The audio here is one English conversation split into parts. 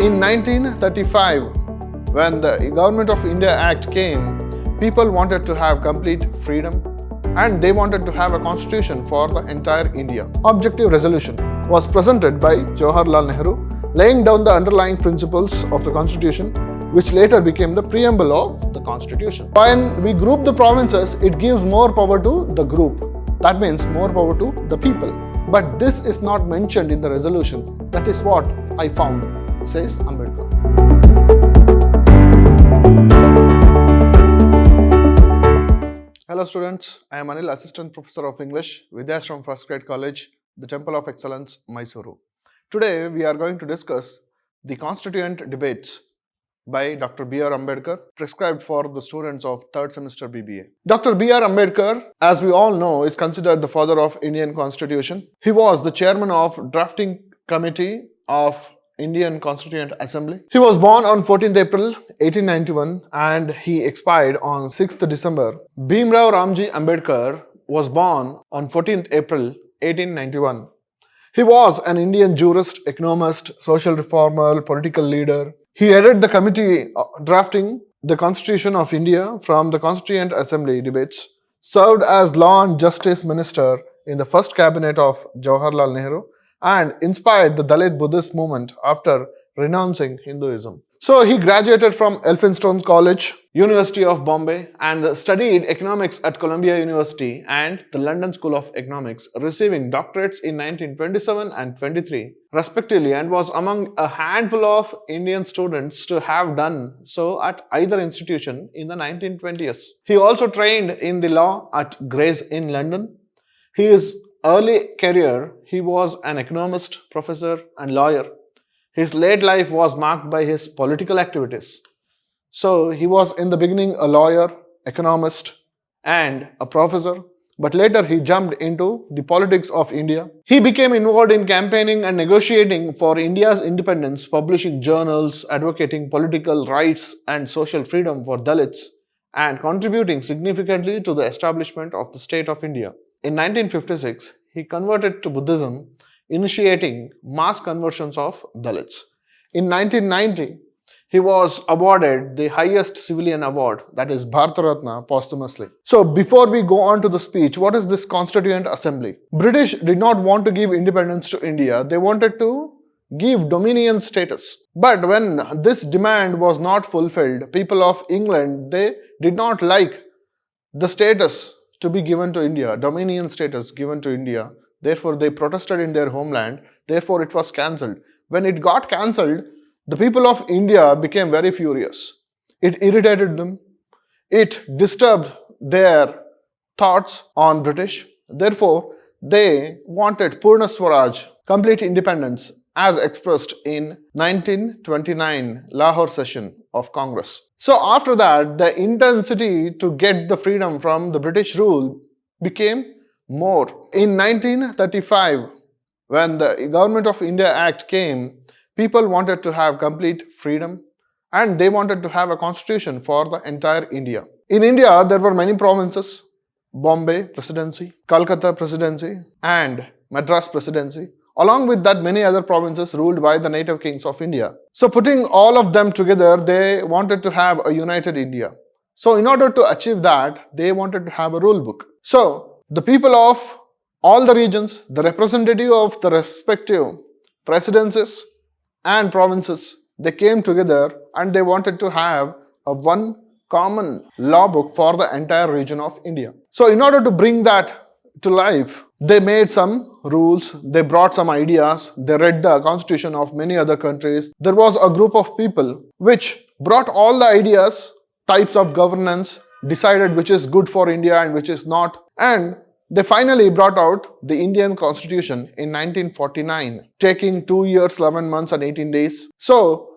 In 1935, when the Government of India Act came, people wanted to have complete freedom and they wanted to have a constitution for the entire India. Objective resolution was presented by Jawaharlal Nehru, laying down the underlying principles of the constitution, which later became the preamble of the constitution. When we group the provinces, it gives more power to the group. That means more power to the people. But this is not mentioned in the resolution. That is what I found, says Ambedkar. Hello students, I am Anil, Assistant Professor of English, Vidhyaashram First Grade College, the Temple of Excellence, MYSURU. Today we are going to discuss the Constituent debates by Dr. B.R. Ambedkar, prescribed for the students of 3rd semester B.BA. Dr. B.R. Ambedkar, as we all know, is considered the father of Indian Constitution. He was the chairman of Drafting Committee of Indian Constituent Assembly. He was born on 14th April 1891 and he expired on 6th December. Bhimrao Ramji Ambedkar was born on 14th April 1891. He was an Indian jurist, economist, social reformer, political leader. He headed the committee drafting the Constitution of India from the Constituent Assembly debates, served as Law and Justice Minister in the first cabinet of Jawaharlal Nehru, and inspired the Dalit Buddhist movement after renouncing Hinduism. So he graduated from Elphinstone College, University of Bombay, and studied economics at Columbia University and the London School of Economics, receiving doctorates in 1927 and 23 respectively, and was among a handful of Indian students to have done so at either institution in the 1920s. He also trained in the law at Gray's in London. His early career, he was an economist, professor, and lawyer. His late life was marked by his political activities. So he was in the beginning a lawyer, economist, and a professor, but later he jumped into the politics of India. He became involved in campaigning and negotiating for India's independence, publishing journals, advocating political rights and social freedom for Dalits, and contributing significantly to the establishment of the state of India. In 1956, he converted to Buddhism, initiating mass conversions of Dalits. In 1990, he was awarded the highest civilian award, that is Bharata Ratna, posthumously. So before we go on to the speech, what is this Constituent Assembly? British did not want to give independence to India. They wanted to give dominion status. But when this demand was not fulfilled, people of England, they did not like the status to be given to India, dominion status given to India. Therefore, they protested in their homeland. Therefore, it was cancelled. When it got cancelled, the people of India became very furious. It irritated them. It disturbed their thoughts on British. Therefore, they wanted Purna Swaraj, complete independence, as expressed in 1929 Lahore session of Congress. So after that, the intensity to get the freedom from the British rule became more. In 1935, when the Government of India Act came, people wanted to have complete freedom and they wanted to have a constitution for the entire India. In India, there were many provinces: Bombay Presidency, Calcutta Presidency, and Madras Presidency. Along with that, many other provinces ruled by the native kings of India. So putting all of them together, they wanted to have a united India. So in order to achieve that, they wanted to have a rule book. So the people of all the regions, the representative of the respective presidencies and provinces, they came together and they wanted to have a one common law book for the entire region of India. So in order to bring that to life, they made some rules, they brought some ideas, they read the constitution of many other countries. There was a group of people which brought all the ideas, types of governance, decided which is good for India and which is not, and they finally brought out the Indian Constitution in 1949, taking 2 years, 11 months and 18 days. So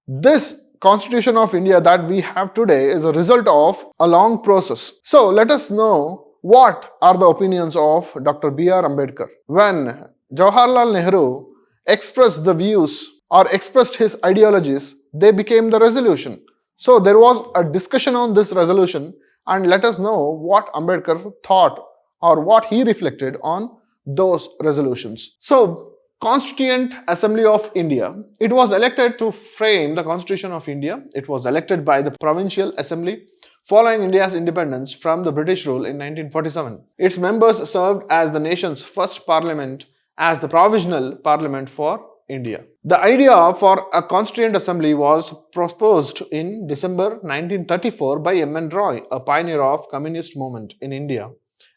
this Constitution of India that we have today is a result of a long process. So let us know what are the opinions of Dr. B.R. Ambedkar. When Jawaharlal Nehru expressed the views or expressed his ideologies, they became the resolution. So there was a discussion on this resolution, and let us know what Ambedkar thought or what he reflected on those resolutions. So Constituent Assembly of India. It was elected to frame the Constitution of India. It was elected by the Provincial Assembly following India's independence from the British rule in 1947. Its members served as the nation's first parliament as the provisional parliament for India. The idea for a Constituent Assembly was proposed in December 1934 by M.N. Roy, a pioneer of communist movement in India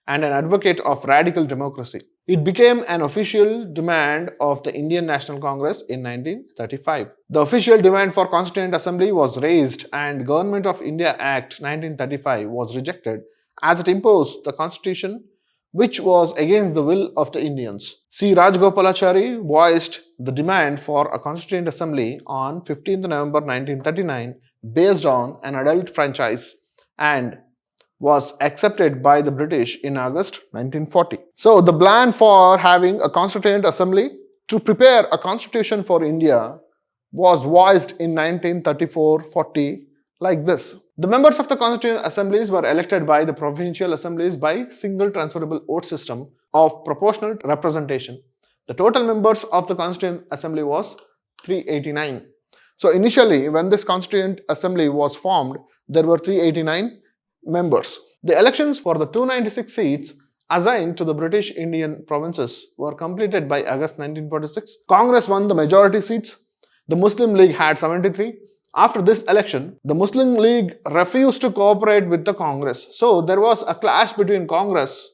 and an advocate of radical democracy. It became an official demand of the Indian National Congress in 1935. The official demand for Constituent Assembly was raised and Government of India Act 1935 was rejected as it imposed the constitution which was against the will of the Indians. C. Rajagopalachari voiced the demand for a Constituent Assembly on 15th November 1939 based on an adult franchise and was accepted by the British in August 1940. So the plan for having a Constituent Assembly to prepare a constitution for India was voiced in 1934-40 like this. The members of the Constituent Assemblies were elected by the provincial assemblies by single transferable vote system of proportional representation. The total members of the Constituent Assembly was 389. So initially, when this Constituent Assembly was formed, there were 389 members. The elections for the 296 seats assigned to the British Indian provinces were completed by August 1946. Congress won the majority seats. The Muslim League had 73. After this election, the Muslim League refused to cooperate with the Congress. So there was a clash between Congress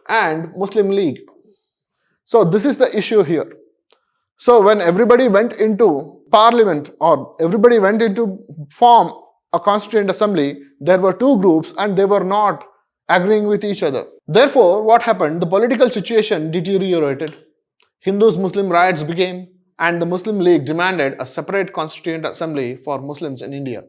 and Muslim League. So this is the issue here. So when everybody went into parliament or everybody went into form a Constituent Assembly, there were two groups and they were not agreeing with each other. Therefore, what happened? The political situation deteriorated. Hindus-Muslim riots began and the Muslim League demanded a separate Constituent Assembly for Muslims in India.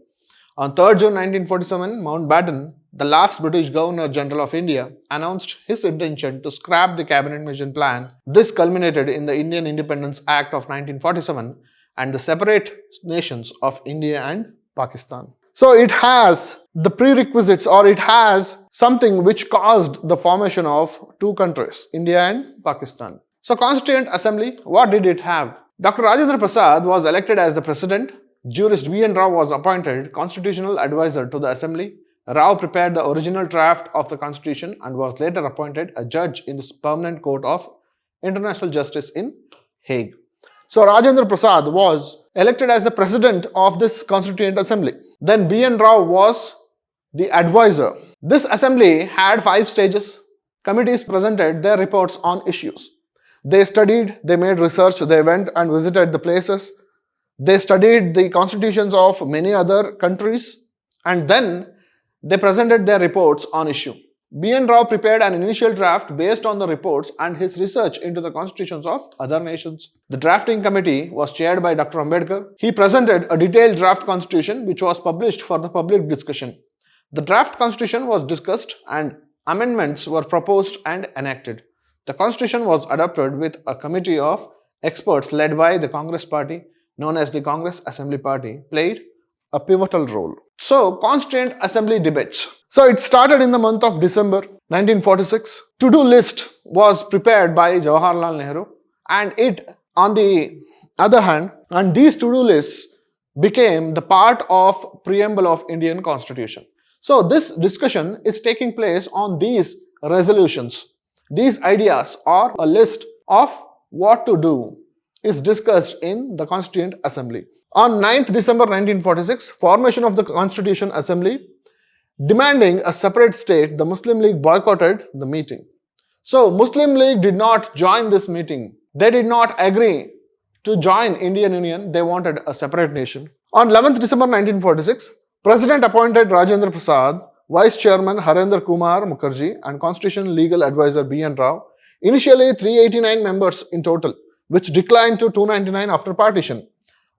On 3rd June 1947, Mountbatten, the last British Governor General of India, announced his intention to scrap the Cabinet Mission Plan. This culminated in the Indian Independence Act of 1947 and the separate nations of India and Pakistan. So it has the prerequisites or it has something which caused the formation of two countries, India and Pakistan. So Constituent Assembly, what did it have? Dr. Rajendra Prasad was elected as the president. Jurist B.N. Rao was appointed constitutional advisor to the assembly. Rao prepared the original draft of the constitution and was later appointed a judge in the Permanent Court of International Justice in Hague. So Rajendra Prasad was elected as the president of this Constituent Assembly. Then B.N. Rao was the advisor. This assembly had 5 stages. Committees presented their reports on issues. They studied, they made research, they went and visited the places. They studied the constitutions of many other countries and then they presented their reports on issue. B.N. Rao prepared an initial draft based on the reports and his research into the constitutions of other nations. The drafting committee was chaired by Dr. Ambedkar. He presented a detailed draft constitution which was published for the public discussion. The draft constitution was discussed and amendments were proposed and enacted. The constitution was adopted with a committee of experts led by the Congress party, known as the Congress Assembly Party, played a pivotal role. So, Constituent Assembly debates. So, it started in the month of December 1946. To-do list was prepared by Jawaharlal Nehru and it, on the other hand, and these to-do lists became the part of preamble of Indian Constitution. So, this discussion is taking place on these resolutions. These ideas or a list of what to do is discussed in the Constituent Assembly. On 9th December 1946, formation of the Constitution Assembly, demanding a separate state, the Muslim League boycotted the meeting. So, Muslim League did not join this meeting. They did not agree to join Indian Union. They wanted a separate nation. On 11th December 1946, President appointed Rajendra Prasad, Vice Chairman Harendra Kumar Mukherjee and Constitutional Legal Advisor B.N. Rao. Initially 389 members in total, which declined to 299 after partition.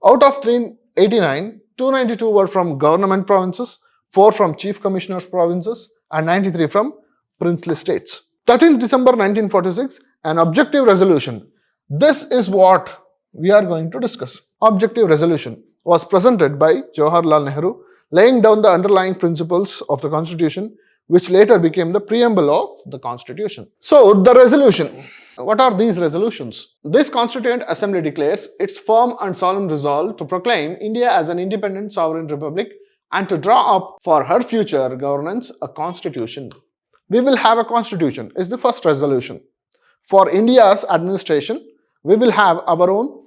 Out of 389, 292 were from government provinces, 4 from Chief Commissioners provinces and 93 from princely states. 13th December 1946, an objective resolution. This is what we are going to discuss. Objective resolution was presented by Jawaharlal Nehru, laying down the underlying principles of the Constitution, which later became the preamble of the Constitution. So, the resolution. What are these resolutions? This Constituent Assembly declares its firm and solemn resolve to proclaim India as an independent sovereign republic and to draw up for her future governance a constitution. We will have a constitution is the first resolution. For India's administration, we will have our own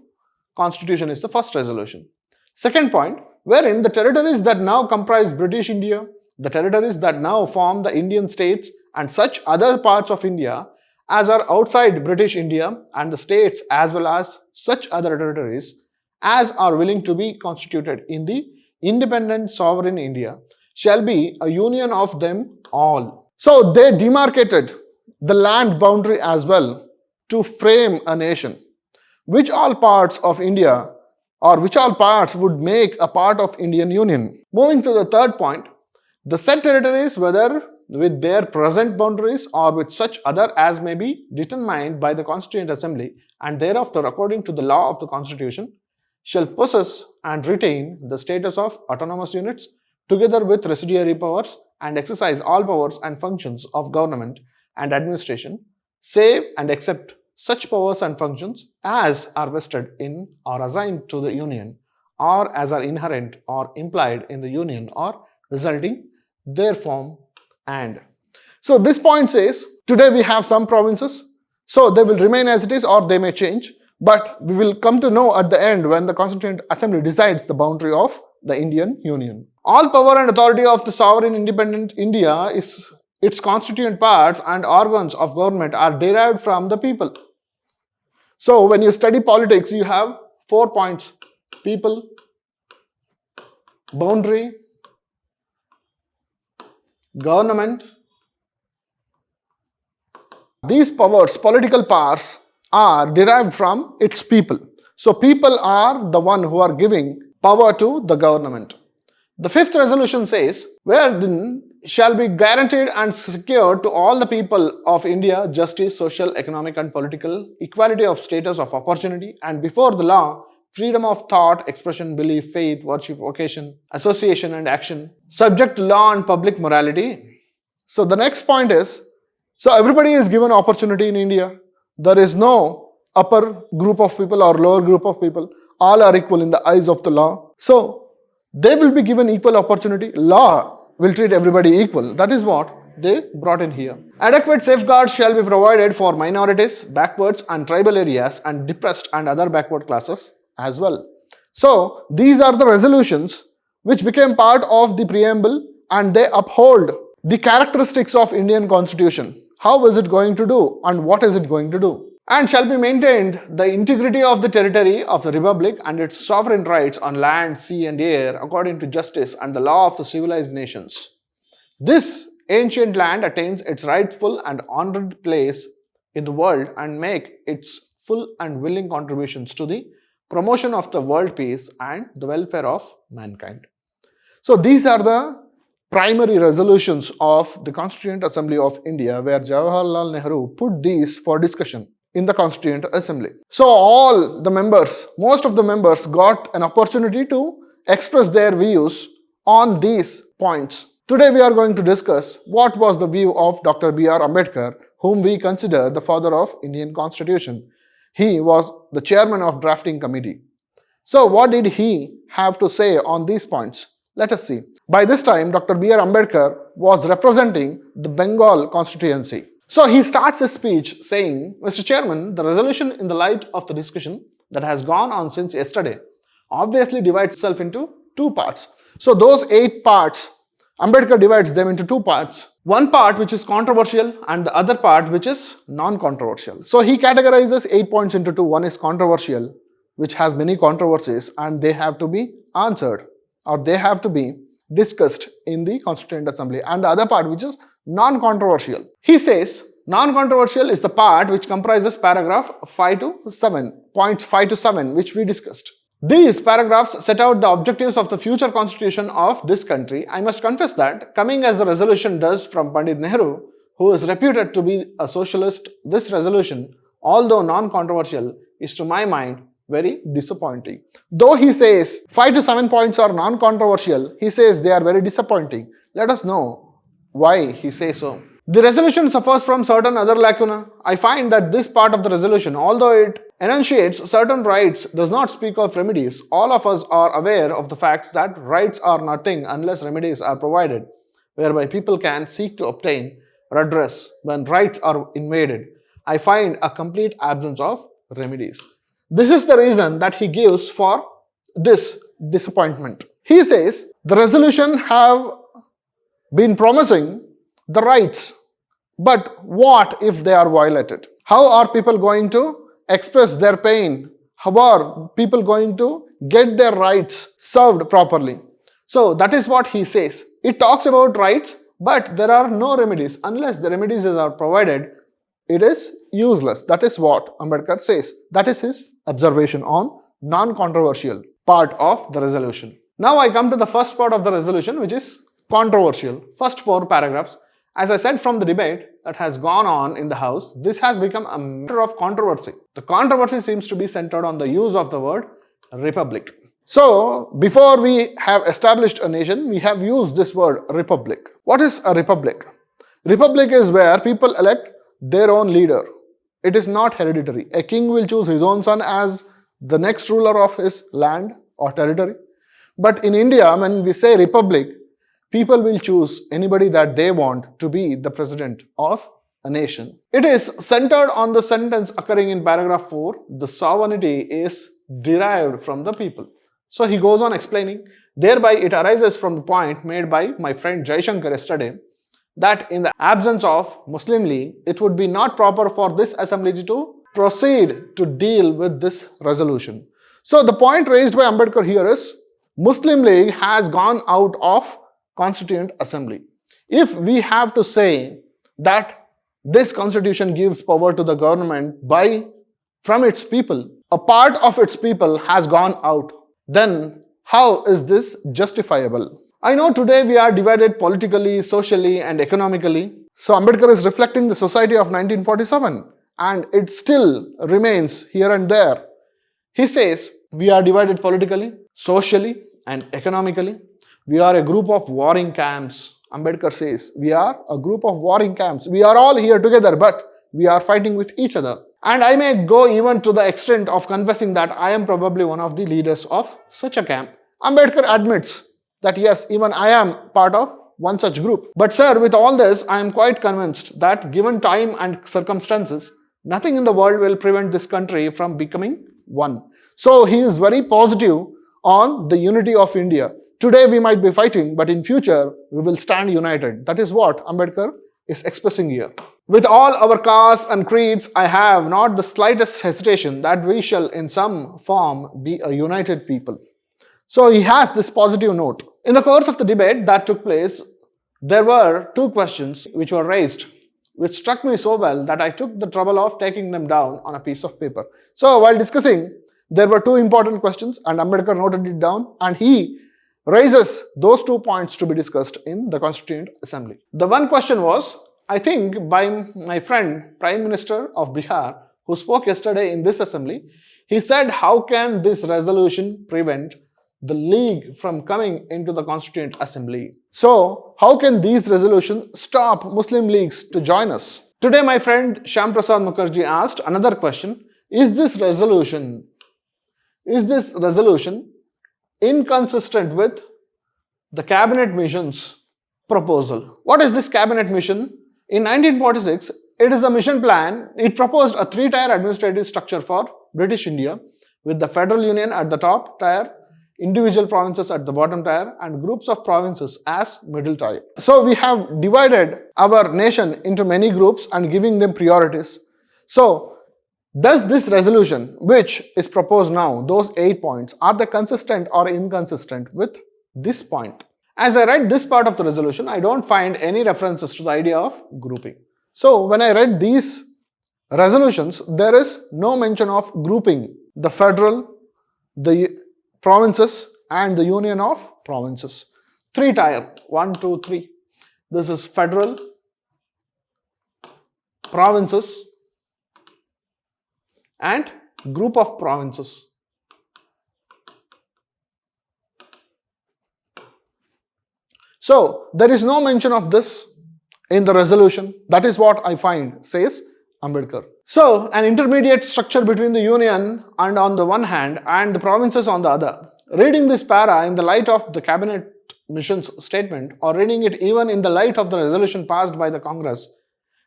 constitution is the first resolution. Second point, wherein the territories that now comprise British India, the territories that now form the Indian states and such other parts of India as are outside British India and the states as well as such other territories as are willing to be constituted in the independent sovereign India shall be a union of them all. So they demarcated the land boundary as well to frame a nation. Which all parts of India or which all parts would make a part of Indian Union. Moving to the third point, the said territories, whether with their present boundaries or with such other as may be determined by the Constituent Assembly and thereafter according to the law of the Constitution, shall possess and retain the status of autonomous units together with residuary powers and exercise all powers and functions of government and administration, save and except such powers and functions as are vested in or assigned to the Union or as are inherent or implied in the Union or resulting therefrom and. So this point says today we have some provinces, so they will remain as it is or they may change, but we will come to know at the end when the Constituent Assembly decides the boundary of the Indian Union. All power and authority of the sovereign independent India is its constituent parts and organs of government are derived from the people. So when you study politics, you have 4 points: people, boundary, government. These powers, political powers, are derived from its people. So people are the one who are giving power to the government. The fifth resolution says, wherein shall be guaranteed and secured to all the people of India justice, social, economic and political, equality of status of opportunity and before the law, freedom of thought, expression, belief, faith, worship, vocation, association and action, subject to law and public morality. So the next point is, so everybody is given opportunity in India. There is no upper group of people or lower group of people. All are equal in the eyes of the law. So they will be given equal opportunity. Law will treat everybody equal. That is what they brought in here. Adequate safeguards shall be provided for minorities, backwards and tribal areas and depressed and other backward classes as well. So these are the resolutions which became part of the preamble and they uphold the characteristics of Indian Constitution. How is it going to do and what is it going to do? And shall be maintained the integrity of the territory of the Republic and its sovereign rights on land, sea and air according to justice and the law of the civilized nations. This ancient land attains its rightful and honored place in the world and make its full and willing contributions to the promotion of the world peace and the welfare of mankind. So these are the primary resolutions of the Constituent Assembly of India where Jawaharlal Nehru put these for discussion in the Constituent Assembly. So all the members, most of the members got an opportunity to express their views on these points. Today we are going to discuss what was the view of Dr. B.R. Ambedkar, whom we consider the father of Indian Constitution. He was the chairman of drafting committee. So what did he have to say on these points? Let us see. By this time, Dr. B.R. Ambedkar was representing the Bengal constituency. So he starts his speech saying, Mr. Chairman, the resolution in the light of the discussion that has gone on since yesterday obviously divides itself into 2 parts. So those 8 parts, Ambedkar divides them into 2 parts. One part which is controversial and the other part which is non-controversial. So he categorizes 8 points into 2. One is controversial, which has many controversies and they have to be answered or they have to be discussed in the Constituent Assembly, and the other part which is non-controversial. He says non-controversial is the part which comprises paragraph 5 to 7, points 5 to 7 which we discussed. These paragraphs set out the objectives of the future constitution of this country. I must confess that coming as the resolution does from Pandit Nehru, who is reputed to be a socialist, this resolution, although non-controversial, is to my mind very disappointing. Though he says 5 to 7 points are non-controversial, he says they are very disappointing. Let us know why he says so. The resolution suffers from certain other lacuna. I find that this part of the resolution, although it enunciates certain rights, does not speak of remedies. All of us are aware of the facts that rights are nothing unless remedies are provided, whereby people can seek to obtain redress when rights are invaded. I find a complete absence of remedies. This is the reason that he gives for this disappointment. He says the resolution have been promising the rights, but what if they are violated? How are people going to express their pain? How are people going to get their rights served properly? So that is what he says. It talks about rights, but there are no remedies. Unless the remedies are provided, it is useless. That is what Ambedkar says. That is his observation on non-controversial part of the resolution. Now I come to the first part of the resolution, which is controversial. First 4 paragraphs. As I said from the debate that has gone on in the House, this has become a matter of controversy. The controversy seems to be centered on the use of the word republic. So, before we have established a nation, we have used this word republic. What is a republic? Republic is where people elect their own leader. It is not hereditary. A king will choose his own son as the next ruler of his land or territory. But in India, when we say republic, people will choose anybody that they want to be the president of a nation. It is centered on the sentence occurring in paragraph 4, the sovereignty is derived from the people. So he goes on explaining, thereby it arises from the point made by my friend Jaishankar yesterday, that in the absence of Muslim League, it would be not proper for this assembly to proceed to deal with this resolution. So the point raised by Ambedkar here is, Muslim League has gone out of Constituent Assembly. If we have to say that this constitution gives power to the government from its people, a part of its people has gone out, then how is this justifiable? I know today we are divided politically, socially and economically. So Ambedkar is reflecting the society of 1947 and it still remains here and there. He says we are divided politically, socially and economically. We are a group of warring camps. Ambedkar says we are a group of warring camps. We are all here together, but we are fighting with each other. And I may go even to the extent of confessing that I am probably one of the leaders of such a camp. Ambedkar admits that yes, even I am part of one such group. But sir, with all this, I am quite convinced that given time and circumstances, nothing in the world will prevent this country from becoming one. So he is very positive on the unity of India. Today we might be fighting, but in future we will stand united. That is what Ambedkar is expressing here. With all our castes and creeds, I have not the slightest hesitation that we shall in some form be a united people. So he has this positive note. In the course of the debate that took place, there were 2 questions which were raised, which struck me so well that I took the trouble of taking them down on a piece of paper. So while discussing, there were 2 important questions and Ambedkar noted it down and he raises those 2 points to be discussed in the Constituent Assembly. The one question was, I think, by my friend Prime Minister of Bihar, who spoke yesterday in this assembly. He said, how can this resolution prevent the League from coming into the Constituent Assembly? So, how can these resolutions stop Muslim leagues to join us? Today, my friend Shyam Prasad Mukherjee asked another question, is this resolution inconsistent with the cabinet mission's proposal? What is this cabinet mission? In 1946, it is a mission plan. It proposed a 3-tier administrative structure for British India with the federal union at the top tier, individual provinces at the bottom tier and groups of provinces as middle tier. So we have divided our nation into many groups and giving them priorities. So does this resolution, which is proposed now, those 8 points, are they consistent or inconsistent with this point? As I read this part of the resolution, I don't find any references to the idea of grouping. So when I read these resolutions, there is no mention of grouping the federal, the provinces and the union of provinces. 3-tier, 1, 2, 3. This is federal, provinces and group of provinces. So there is no mention of this in the resolution. That is what I find, says Ambedkar. So, an intermediate structure between the union and on the one hand and the provinces on the other. Reading this para in the light of the cabinet mission's statement, or reading it even in the light of the resolution passed by the Congress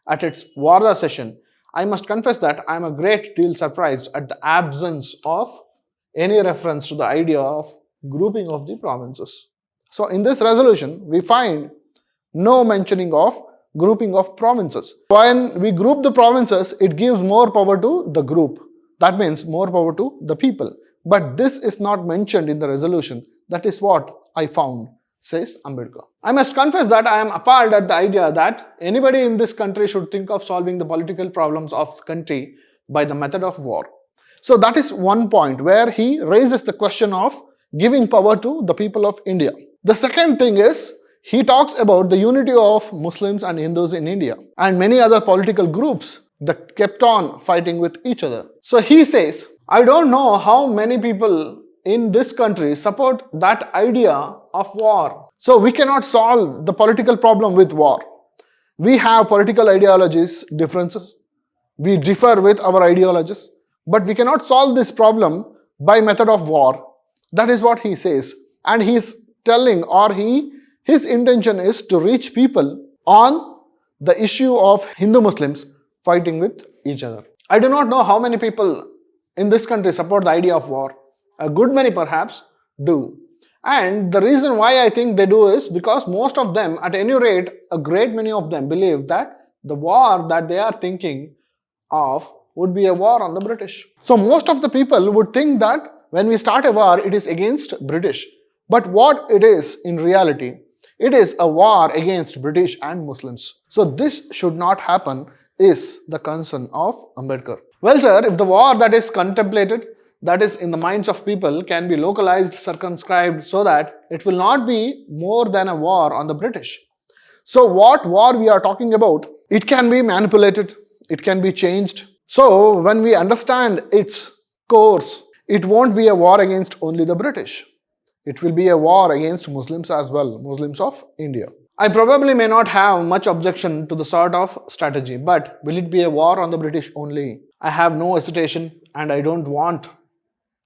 at its Warda session, I must confess that I am a great deal surprised at the absence of any reference to the idea of grouping of the provinces. So in this resolution, we find no mentioning of grouping of provinces. When we group the provinces, it gives more power to the group. That means more power to the people. But this is not mentioned in the resolution. That is what I found, says Ambedkar. I must confess that I am appalled at the idea that anybody in this country should think of solving the political problems of the country by the method of war. So that is one point where he raises the question of giving power to the people of India. The second thing is, he talks about the unity of Muslims and Hindus in India and many other political groups that kept on fighting with each other. So he says, I don't know how many people in this country support that idea of war. So we cannot solve the political problem with war. We have political ideologies, differences. We differ with our ideologies, but we cannot solve this problem by method of war. That is what he says. And he is telling, or his intention is to reach people on the issue of Hindu-Muslims fighting with each other. I do not know how many people in this country support the idea of war. A good many perhaps do. And the reason why I think they do is because most of them, at any rate, a great many of them believe that the war that they are thinking of would be a war on the British. So most of the people would think that when we start a war, it is against British. But what it is in reality, it is a war against British and Muslims. So this should not happen is the concern of Ambedkar. Well, sir, if the war that is contemplated, that is in the minds of people, can be localized, circumscribed so that it will not be more than a war on the British. So what war we are talking about, it can be manipulated, it can be changed. So when we understand its course, it won't be a war against only the British. It will be a war against Muslims as well, Muslims of India. I probably may not have much objection to the sort of strategy, but will it be a war on the British only? I have no hesitation, and I don't want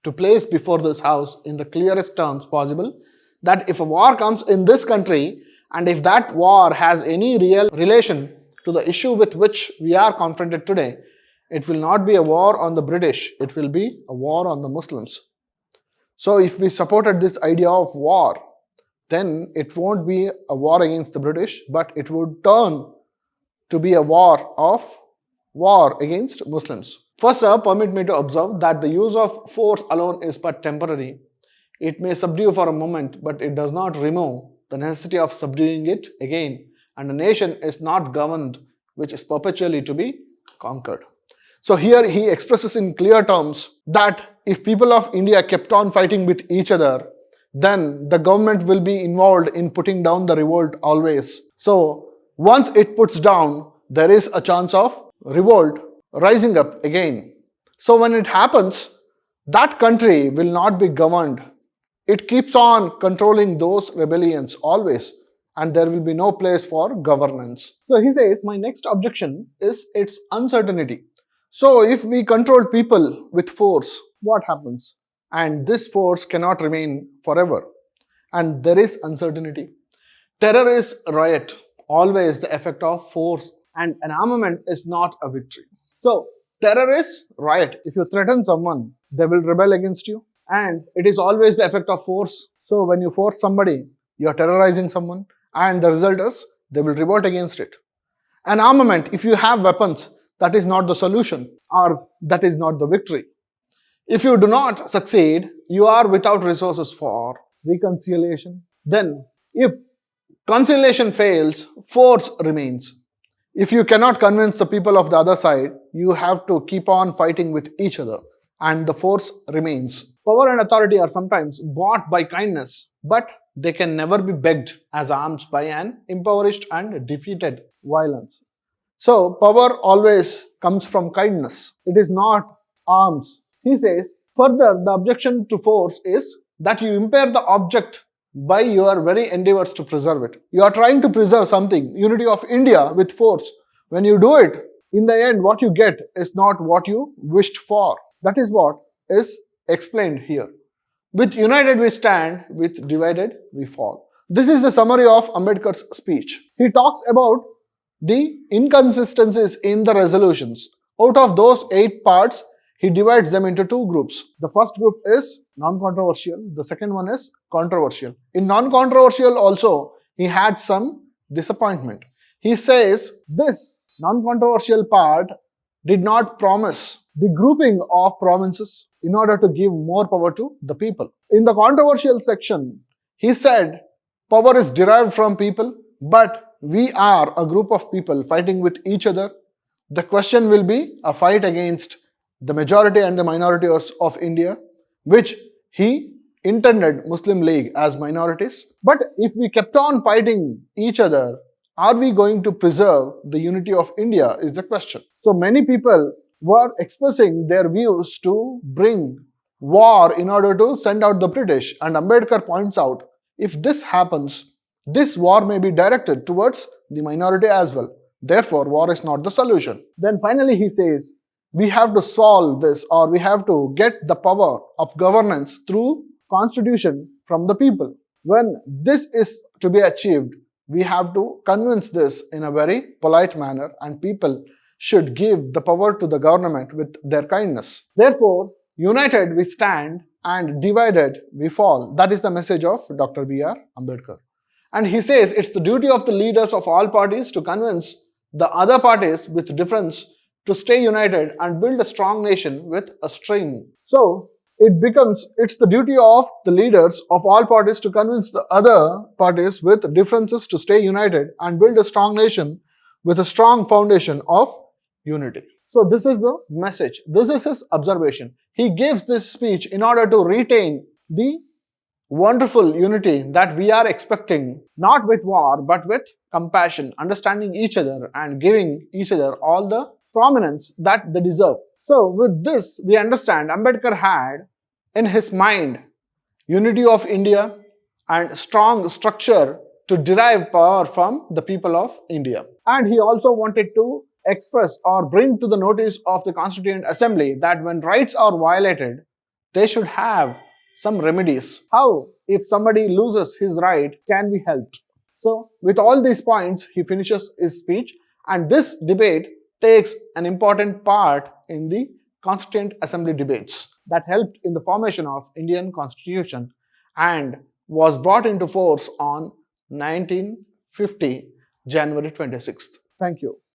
to place before this house in the clearest terms possible that if a war comes in this country, and if that war has any real relation to the issue with which we are confronted today, it will not be a war on the British, it will be a war on the Muslims. So if we supported this idea of war, then it won't be a war against the British, but it would turn to be a war against Muslims. First, sir, permit me to observe that the use of force alone is but temporary. It may subdue for a moment, but it does not remove the necessity of subduing it again, and a nation is not governed which is perpetually to be conquered. So here he expresses in clear terms that if people of India kept on fighting with each other, then the government will be involved in putting down the revolt always. So once it puts down, there is a chance of revolt rising up again. So when it happens, that country will not be governed. It keeps on controlling those rebellions always, and there will be no place for governance. So he says, my next objection is its uncertainty. So if we control people with force, what happens? And this force cannot remain forever. And there is uncertainty. Terror is riot, always the effect of force, and an armament is not a victory. So terror is riot. If you threaten someone, they will rebel against you. And it is always the effect of force. So when you force somebody, you are terrorizing someone, and the result is they will revolt against it. An armament, if you have weapons, that is not the solution, or that is not the victory. If you do not succeed, you are without resources for reconciliation. Then, if conciliation fails, force remains. If you cannot convince the people of the other side, you have to keep on fighting with each other, and the force remains. Power and authority are sometimes bought by kindness, but they can never be begged as arms by an impoverished and defeated violence. So, power always comes from kindness. It is not arms. He says, further, the objection to force is that you impair the object by your very endeavors to preserve it. You are trying to preserve something, unity of India, with force. When you do it, in the end, what you get is not what you wished for. That is what is explained here. With united we stand, with divided we fall. This is the summary of Ambedkar's speech. He talks about the inconsistencies in the resolutions. Out of those 8 parts, he divides them into 2 groups. The first group is non-controversial, the second one is controversial. In non-controversial also, he had some disappointment. He says this non-controversial part did not promise the grouping of provinces in order to give more power to the people. In the controversial section, he said power is derived from people, but we are a group of people fighting with each other. The question will be a fight against the majority and the minorities of India, which he intended Muslim League as minorities. But if we kept on fighting each other, are we going to preserve the unity of India is the question. So many people were expressing their views to bring war in order to send out the British, and Ambedkar points out if this happens, this war may be directed towards the minority as well. Therefore, war is not the solution. Then finally he says, we have to solve this, or we have to get the power of governance through constitution from the people. When this is to be achieved, we have to convince this in a very polite manner, and people should give the power to the government with their kindness. Therefore, united we stand and divided we fall. That is the message of Dr. B.R. Ambedkar. And he says it's the duty of the leaders of all parties to convince the other parties with difference to stay united and build a strong nation with a string. So, it's the duty of the leaders of all parties to convince the other parties with differences to stay united and build a strong nation with a strong foundation of unity. So this is the message. This is his observation. He gives this speech in order to retain the wonderful unity that we are expecting, not with war, but with compassion, understanding each other and giving each other all the prominence that they deserve. So with this, we understand Ambedkar had in his mind unity of India and strong structure to derive power from the people of India. And he also wanted to express or bring to the notice of the Constituent Assembly that when rights are violated, they should have some remedies. How, if somebody loses his right, can be helped? So with all these points, he finishes his speech, and this debate takes an important part in the Constituent Assembly debates that helped in the formation of Indian Constitution and was brought into force on 1950, January 26th. Thank you.